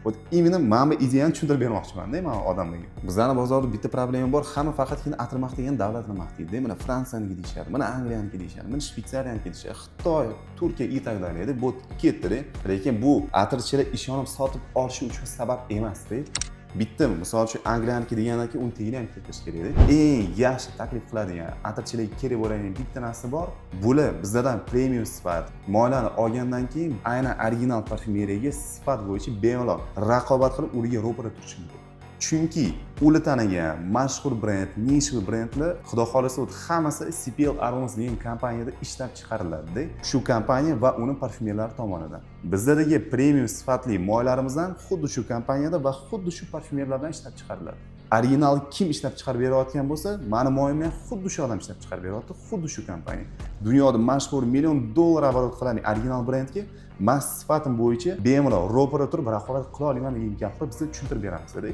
Вот именно mana bu ideyani tushuntirib bermoqchiman-da men odamlarga. Bizning bozorda bitta problema bor, hamma faqatgina atir maqtagan davlatni maqtaydi. Mana Fransiyaniki deyishadi, mana Angliyaniki deyishadi, mana Shvetsariyaniki deyishadi, Xitoy, Turkiya и так далее deb bu ketdi-da. Lekin bu atirchilar ishonib sotib olishi uchun sabab emas-da. Bitta misol uchun Angliyaniki degandan keyin uni tagini ham keltirish kerak-da. Eng yaxshi taklif qiladigan atirchilarga kerak bo'ladigan bitta narsa bor. Bular bizdan premium sifat moylarni olgandan keyin aynan original parfumeriyaga sifat bo'yicha bemalol raqobat qilib ularga ro'para turish mumkin. Chunki ular tanigan mashhur brend, niche brendlar, xudo xolasa hammasi CPL Aromas degan kompaniyada ishlab chiqariladi-da. Shu kompaniya va uni parfumerlari tomonidan. Bizdagi premium sifatli moylarimizdan xuddi shu kompaniyada va xuddi shu parfumerlardan ishlab chiqariladi. Original kim ishlab chiqarib berayotgan bo'lsa, meni moyimni ham xuddi shu odam ishlab chiqarib beryapti, xuddi shu kompaniya. Dunyoda mashhur million dollar oborot qiladigan original brendga mas sifatim bo'yicha bemalol ro'para turib raqobat qila olaman degan gapni biz tushuntirib beramiz-da.